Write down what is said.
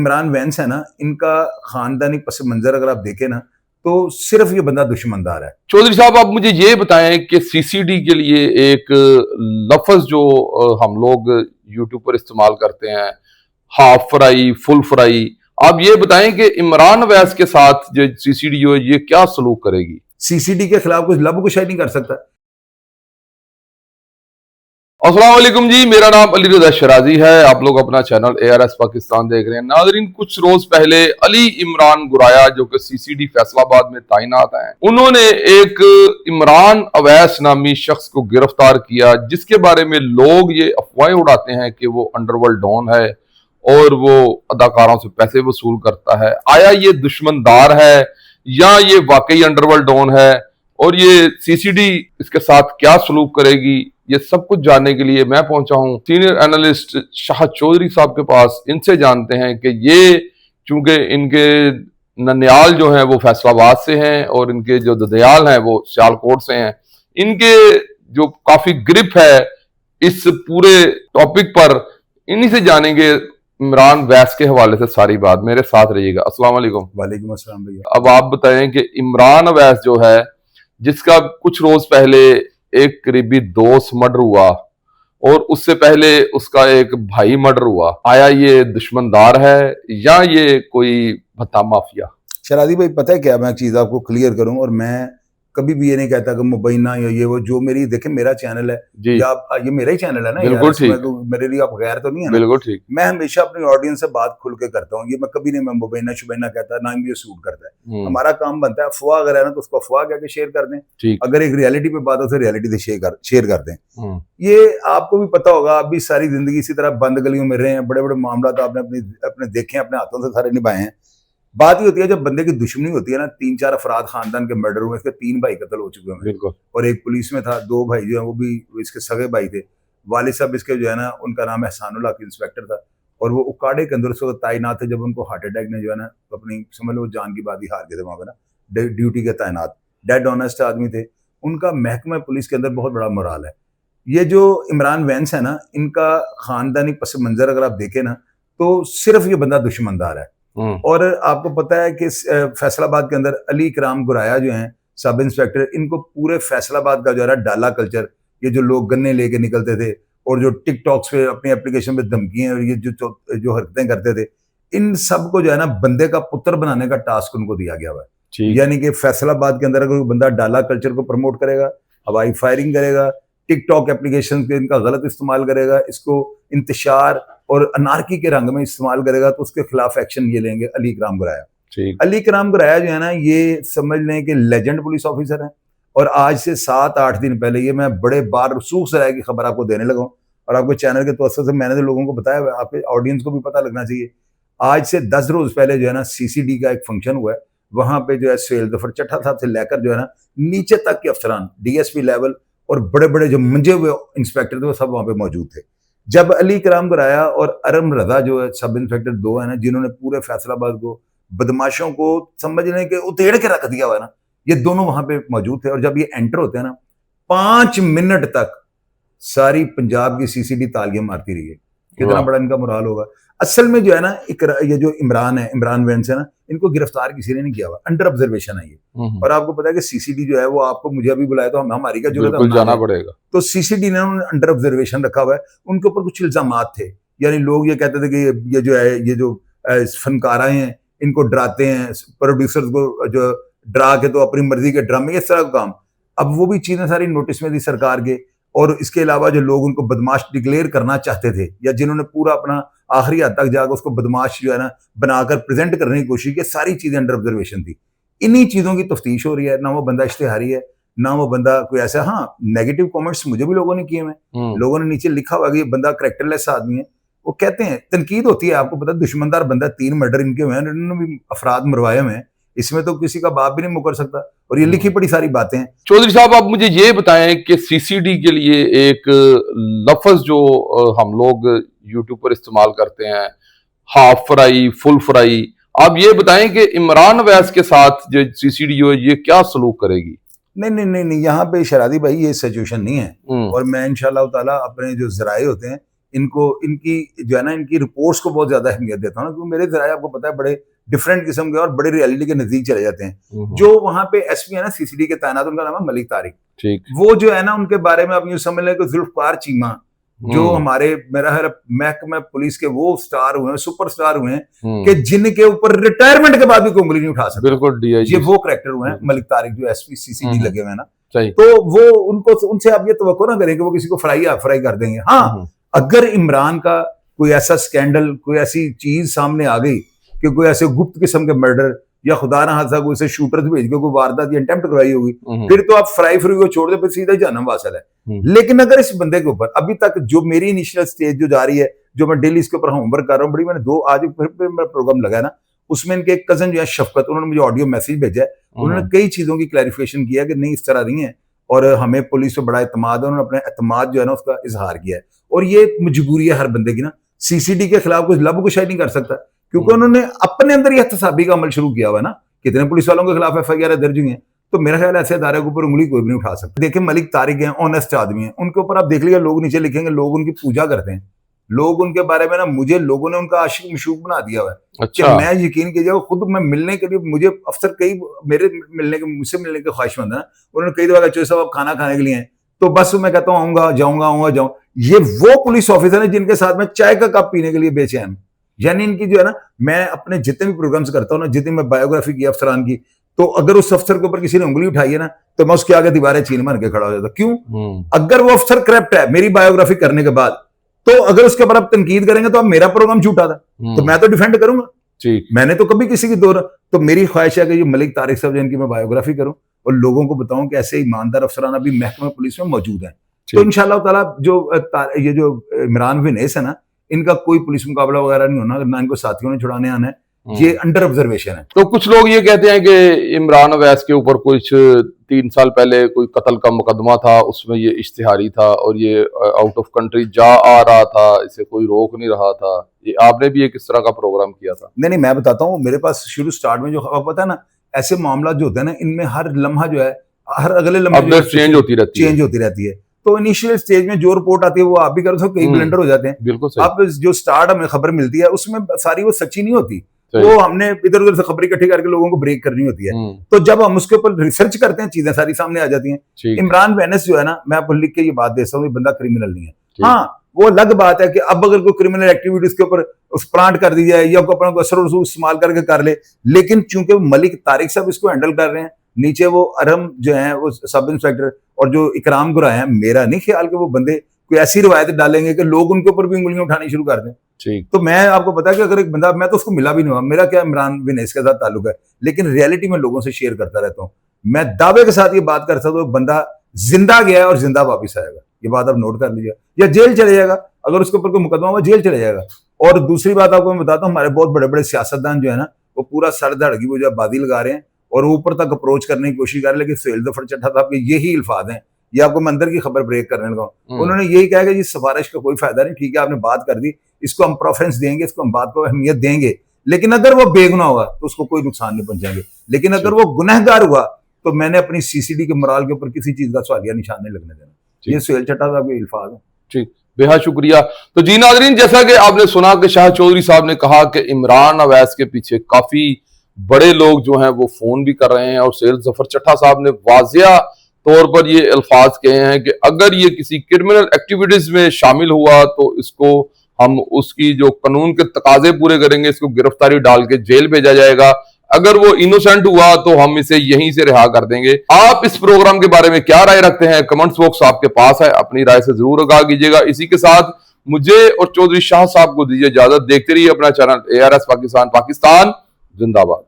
Imran vents है ना, इनका खानदानी पस मंजर अगर आप देखें ना, तो सिर्फ ये बंदा दुश्मनदार है। चौधरी साहब, आप मुझे ये बताएं कि सीसीडी के लिए एक लफ्ज जो हम लोग यूट्यूब पर इस्तेमाल करते हैं, हाफ फ्राई, फुल फ्राई, आप ये बताएं कि इमरान वैस के साथ जो सीसीडी है ये क्या सलूक करेगी? सीसीडी के खिलाफ कुछ लब कुशाई नहीं कर सकता। अस्सलाम वालेकुम जी, मेरा नाम अली रज़ा शराजी है। आप लोग अपना चैनल ARS पाकिस्तान देख रहे हैं। नाज़रीन, कुछ रोज पहले अली इमरान गुराया जो कि सीसीडी फैसलाबाद में तैनात हैं, उन्होंने एक इमरान अवैस नामी शख्स को गिरफ्तार किया, जिसके बारे में लोग ये अफवाहें उड़ाते हैं कि वो अंडरवर्ल्ड डॉन है और वो अदाकारों से पैसे वसूल करता है। आया ये दुश्मनदार है या ये वाकई अंडरवर्ल्ड डॉन है, और ये सीसीडी इसके साथ क्या सलूक करेगी, ये सब कुछ जानने के लिए मैं पहुंचा हूं सीनियर एनालिस्ट शाह चौधरी साहब के पास। इनसे जानते हैं कि ये, चूंकि इनके ननियाल जो हैं वो फैसलाबाद से हैं और इनके जो ददयाल हैं वो सियालकोट से हैं, इनके जो काफी ग्रिप है इस पूरे टॉपिक पर, इन्हीं से जानेंगे इमरान वैस के हवाले से सारी बात। मेरे साथ रहिएगा। अस्सलाम वालेकुम। वालेकुम अस्सलाम भैया। अब आप बताएं कि इमरान वैस जो है, जिसका कुछ रोज पहले एक करीबी दोस्त मर्डर हुआ और उससे पहले उसका एक भाई मर्डर हुआ, आया ये दुश्मनदार है या ये कोई भत्ता माफिया? शरादी भाई, पता है क्या, मैं एक चीज आपको क्लियर करूं, और मैं कभी भी ये नहीं कहता कि मुबैना या ये वो, जो मेरी देखे मेरा चैनल है जी, या ये मेरा ही चैनल है ना, बिल्कुल ठीक, तो मेरे लिए आप गैर तो नहीं है ना। बिल्कुल ठीक। मैं हमेशा अपनी ऑडियंस से बात खुल के करता हूँ, ये मैं कभी नहीं मैं मुबैना शुबैना कहता, ना ही ये सूट करता है। हमारा काम बनता है अफवाह अगर है ना तो उसको अफवाह कह के शेयर कर दें, अगर एक रियलिटी पे बात हो तो रियलिटी से शेयर कर दें। ये आपको भी पता होगा, आप भी सारी जिंदगी इसी तरह बंद गलियों में रहे हैं, बड़े बड़े मामला तो आपने अपने देखे, अपने हाथों से सारे निभाए हैं। बात ही होती है जब बंदे की दुश्मनी होती है ना, 3-4 अफराद खानदान के मर्डर हुए, इसके 3 भाई कत्ल हो चुके हैं और एक पुलिस में था, 2 भाई जो है वो भी इसके सगे भाई थे। वालिद साहब इसके जो है ना, उनका नाम एहसानुल्लाह की इंस्पेक्टर था और वो उकाड़े के अंदर उस वक्त तैनात थे जब उनको हार्ट अटैक ने जो है ना अपनी, समझ लो, जान की बात ही हार गए थे वहां पर ना, ड्यूटी के तैनात डेड ऑनेस्ट आदमी थे। उनका महकमा पुलिस के अंदर बहुत बड़ा मोराल है। ये जो इमरान वैंस है ना, इनका खानदानी पस मंजर अगर आप देखें ना, तो सिर्फ ये बंदा दुश्मनदार है। और आपको पता है कि फैसलाबाद के अंदर अली इकराम गुराया जो हैं सब इंस्पेक्टर, इनको पूरे फैसलाबाद का जो है डाला कल्चर, ये जो लोग गन्ने लेके निकलते थे और जो टिकटॉक्स पे अपनी एप्लीकेशन पे धमकियां और ये जो हरकतें करते थे, इन सब को जो है ना बंदे का पुत्र बनाने का टास्क उनको दिया गया हुआ है। यानी कि फैसलाबाद के अंदर अगर बंदा डाला कल्चर को प्रमोट करेगा, हवाई फायरिंग करेगा, टिकटॉक एप्लीकेशन के इनका गलत इस्तेमाल करेगा, इसको इंतशार और अनारकी के रंग में इस्तेमाल करेगा, तो उसके खिलाफ एक्शन ये लेंगे अली इकराम गुराया। अली इकराम गुराया जो है ना, ये समझ लें कि लेजेंड पुलिस ऑफिसर हैं और आज से 7-8 दिन पहले, ये मैं बड़े बार रसूख सराय की खबर आपको देने लगा हूँ और आपके चैनल के तवज्जो से मैंने तो लोगों को बताया हुआ, आपके ऑडियंस को भी पता लगना चाहिए। आज से 10 रोज पहले जो है ना सीसीडी का एक फंक्शन हुआ है, वहां पे जो है सुहेल जफर चट्टा साहब से लेकर जो है ना नीचे तक के अफसरान, DSP लेवल और बड़े बड़े जो मंजे हुए इंस्पेक्टर थे वो सब वहां पे मौजूद थे। जब अली इकराम गुराया और अरम रजा जो है सब इंस्पेक्टर 2 है ना, जिन्होंने पूरे फैसलाबाद को बदमाशों को समझने के उतेड़ के रख दिया हुआ है ना, ये दोनों वहां पे मौजूद थे। और जब ये एंटर होते हैं ना, 5 मिनट तक सारी पंजाब की सीसीडी तालियां मारती रही है। कितना बड़ा इनका मोराल होगा। असल में जो है ना, ये जो इमरान वैंस है ना, इनको गिरफ्तार किसी ने नहीं किया हुआ, अंडर ऑब्जर्वेशन है ये। और आपको पता है कि सीसीडी जो है वो आपको मुझे अभी बुलाया तो हमारी क्या जरूरत है, जाना पड़ेगा। तो सीसीडी ने अंडर ऑब्जर्वेशन रखा हुआ है। उनके ऊपर कुछ इल्जामात थे, यानी लोग ये कहते थे कि ये जो है, ये जो फनकारा हैं इनको डराते हैं, प्रोड्यूसर्स को जो डरा के तो अपनी मर्जी के ड्रामे, इस तरह का काम। अब वो भी चीजें सारी नोटिस में थी सरकार के। और इसके अलावा जो लोग उनको बदमाश डिक्लेयर करना चाहते थे या जिन्होंने पूरा अपना आखिरी हद तक जाकर उसको बदमाश जो है ना बनाकर प्रेजेंट करने की कोशिश की, सारी चीजें अंडर ऑब्जर्वेशन थी। इन्हीं चीजों की तफ्तीश हो रही है। ना वो बंदा इश्तेहारी है, ना वो बंदा कोई ऐसा। हाँ, नेगेटिव कमेंट्स मुझे भी लोगों ने किए हैं, लोगों ने नीचे लिखा हुआ कि ये बंदा कैरेक्टरलेस आदमी है। वो कहते हैं, तनकीद होती है, आपको पता है, दुश्मनदार बंदा, 3 मर्डर इनके हुए हैं, इन्होंने भी अफराद मरवाए हुए हैं, इसमें तो किसी का बाप भी नहीं मुकर सकता। और ये लिखी पड़ी सारी बातें हैं। चौधरी साहब, आप मुझे ये बताएं कि सीसीडी के लिए एक लफ्ज जो हम लोग यूट्यूब पर इस्तेमाल करते हैं, हाफ फ्राई, फुल फ्राई, आप ये बताएं कि इमरान वैस के साथ जो सीसीडी है ये क्या सलूक करेगी? नहीं, यहाँ पे शरादी भाई ये सिचुएशन नहीं है। और मैं इंशाल्लाह ताला अपने जो जराए होते हैं इनको इनकी जो है ना इनकी रिपोर्ट्स को बहुत ज्यादा अहमियत देता हूँ, क्योंकि मेरे जराए आपको पता है बड़े डिफरेंट किस्म के और बड़े रियलिटी के नजदीक चले जाते हैं। जो वहां पे एसपी है ना सीसीडी के तैनात, उनका नाम है मलिक तारिक। ठीक। वो जो है ना उनके बारे में आप यूं समझ लें कि जुल्फकार चीमा जो हमारे मेरा है महकमा पुलिस के वो स्टार हुए हैं, सुपर स्टार हुए हैं कि जिनके ऊपर रिटायरमेंट के बाद भी कोई उंगली नहीं उठा सकता। बिल्कुल डीआईजी, ये वो कैरेक्टर हुए हैं मलिक तारिक जो एसपी सीसीडी लगे हुए हैं ना। सही। तो वो उनको उनसे आप ये तवक्को ना करें कि वो किसी को फ्राई कर देंगे। हाँ, अगर इमरान का कोई ऐसा स्कैंडल, कोई ऐसी चीज सामने आ गई कि कोई ऐसे गुप्त किस्म के मर्डर या खुदा ना हादसा कोई से शूटर भेज के कोई वारदात या अटेम्प्ट करवाई होगी, फिर तो आप फ्राई को छोड़ दे, फिर सीधा जहन्नम वासल है। लेकिन अगर इस बंदे के ऊपर अभी तक जो मेरी इनिशियल स्टेज जो जा रही है, जो मैं डेली इसके ऊपर होमवर्क कर रहा हूँ, बड़ी मैंने आज फिर मेरा प्रोग्राम लगा ना, उसमें इनके एक कजन जो है शफकत, उन्होंने मुझे ऑडियो मैसेज भेजा है। उन्होंने कई चीजों की क्लैरिफिकेशन किया कि नहीं इस तरह नहीं है और हमें पुलिस पे बड़ा एतमाद है। उन्होंने अपने एतमाद जो है ना उसका इजहार किया है। और ये मजबूरी है हर बंदे की ना, सीसीडी के खिलाफ कुछ लब कुशाई नहीं कर सकता, क्योंकि उन्होंने अपने अंदर यह एहतसाबी का अमल शुरू किया हुआ है ना। कितने पुलिस वालों के खिलाफ एफआईआर दर्ज हुई है, तो मेरा ख्याल ऐसे अदारे के ऊपर उंगली कोई भी नहीं उठा सकता। देखिए मलिक तारिक हैं, ऑनेस्ट आदमी हैं, उनके ऊपर आप देख लीजिए लोग नीचे लिखेंगे, लोग उनकी पूजा करते हैं, लोग उनके बारे में ना, मुझे लोगों ने उनका आशिक मशूक बना दिया हुआ है। अच्छा। कि मैं यकीन कीजिए खुद मैं मिलने के लिए, मुझे अफसर कई मेरे मिलने के मुझसे मिलने के ख्वाहिशमंद है ना, उन्होंने कई दफा कहा साहब आप खाना खाने के लिए हैं, तो बस मैं कहता हूँ आऊंगा जाऊँ। ये वो पुलिस ऑफिसर है जिनके साथ मैं चाय का कप पीने के लिए बेचैन। यानी इनकी जो है ना, मैं अपने जितने भी प्रोग्राम्स करता हूँ ना, जितनी मैं बायोग्राफी की अफसरान की, तो अगर उस अफसर के ऊपर किसी ने उंगली उठाई है ना, तो मैं उसके आगे दीवारें चीन मार के खड़ा हो जाता। क्यों? अगर वो अफसर करप्ट है मेरी बायोग्राफी करने के बाद, तो अगर उसके ऊपर आप तनकीद करेंगे तो आप मेरा प्रोग्राम झूठा था, तो मैं तो डिफेंड करूंगा। मैंने तो कभी किसी की तो मेरी ख्वाहिश है कि जो मलिक तारिक साहब जिनकी मैं बायोग्राफी करूं और लोगों को बताऊं कि ऐसे ईमानदार अफसरान अभी महकमा पुलिस में मौजूद हैं। तो इंशाअल्लाह ताला ये जो इमरान विनेस है ना, इनका कोई पुलिस मुकाबला वगैरह नहीं होना, ना इनको साथियों ने छुड़ाने आना है, ये अंडर ऑब्जर्वेशन है। तो कुछ लोग ये कहते हैं कि इमरान अवैस के ऊपर कुछ 3 साल पहले कोई कत्ल का मुकदमा था, उसमें ये इश्तिहारी था और ये आउट ऑफ कंट्री जा आ रहा था, इसे कोई रोक नहीं रहा था। ये आपने भी एक इस तरह का प्रोग्राम किया था? नहीं, मैं बताता हूँ। मेरे पास शुरू स्टार्ट में जो पता है ना, ऐसे मामला जो होते हैं ना, इनमें हर लम्हा जो है, हर अगले लम्हे चेंज होती रहती है। तो इनिशियल स्टेज में जो रिपोर्ट आती है वो आप भी करो तो कई ब्लेंडर हो जाते हैं। बिल्कुल सही। आप जो स्टार्ट हमें खबर मिलती है उसमें सारी वो सच्ची नहीं होती, वो हमने इधर उधर से खबर इकट्ठी करके लोगों को ब्रेक करनी होती है। तो जब हम उसके ऊपर रिसर्च करते हैं, चीजें सारी सामने आ जाती हैं। इमरान वैनस जो है ना, मैं आपको लिख के ये बात देता हूँ, बंदा क्रिमिनल नहीं है। हाँ, वो अलग बात है कि अब अगर कोई क्रिमिनल एक्टिविटीज के ऊपर उस प्लांट कर दी जाए या अपना असर रसूख इस्तेमाल करके कर ले, लेकिन चूंकि मलिक तारिक साहब इसको हैंडल कर रहे हैं, नीचे वो अरम जो है वो सब इंस्पेक्टर और जो इकराम गुरा है, मेरा नहीं ख्याल कि वो बंदे कोई ऐसी रवायत डालेंगे कि लोग उनके ऊपर भी उंगलियां उठानी शुरू कर दें। तो मैं आपको पता है कि अगर एक बंदा, मैं तो उसको मिला भी नहीं हुआ, मेरा क्या इमरान विनेस के साथ ताल्लुक है, लेकिन रियलिटी में लोगों से शेयर करता रहता हूँ। मैं दावे के साथ ये बात कर सकता हूँ, बंदा जिंदा गया है और जिंदा वापिस आएगा, ये बात आप नोट कर लीजिए, या जेल चले जाएगा, अगर उसके ऊपर कोई मुकदमा हुआ जेल चले जाएगा। और दूसरी बात आपको मैं बताता हूँ, हमारे बहुत बड़े बड़े सियासतदान जो है ना, वो पूरा सर धड़ की वो जो बाजी लगा रहे हैं और ऊपर तक अप्रोच करने की कोशिश कर रहे हैं, लेकिन सुहेल जफर चट्टा साहब के यही अल्फाज हैं, ये आपको मैं अंदर की खबर ब्रेक करने लगा हूं। उन्होंने यही कहा कि सिफारिश का कोई फायदा नहीं, ठीक है आपने बात कर दी, इसको हम प्रेफरेंस देंगे, इसको हम बात को अहमियत देंगे, लेकिन अगर वो बेगुनाह हुआ तो उसको कोई नुकसान नहीं पहुंचाएंगे, लेकिन अगर वो गुनहगार हुआ तो मैंने अपनी सीसीडी के मोराल के ऊपर किसी चीज का सवालिया निशान नहीं लगने देना। ये सुहेल चट्टा साहब के अल्फाज हैं। ठीक, बेहद शुक्रिया। तो जी नाज़रीन, जैसा कि आपने सुना कि शाह चौधरी साहब ने कहा कि इमरान अवैस के पीछे काफी बड़े लोग जो हैं वो फोन भी कर रहे हैं, और सुहेल जफर चट्टा साहब ने वाजिया तौर पर ये अल्फाज कहे हैं कि अगर ये किसी क्रिमिनल एक्टिविटीज में शामिल हुआ तो इसको हम उसकी जो कानून के तकाजे पूरे करेंगे, इसको गिरफ्तारी डाल के जेल भेजा जाएगा, अगर वो इनोसेंट हुआ तो हम इसे यहीं से रिहा कर देंगे। आप इस प्रोग्राम के बारे में क्या राय रखते हैं? कमेंट्स बॉक्स आपके पास है, अपनी राय से जरूर आगाह कीजिएगा। इसी के साथ मुझे और चौधरी शाह साहब को दीजिए इजाजत। देखते रहिए अपना चैनल ARS पाकिस्तान जिंदाबाद।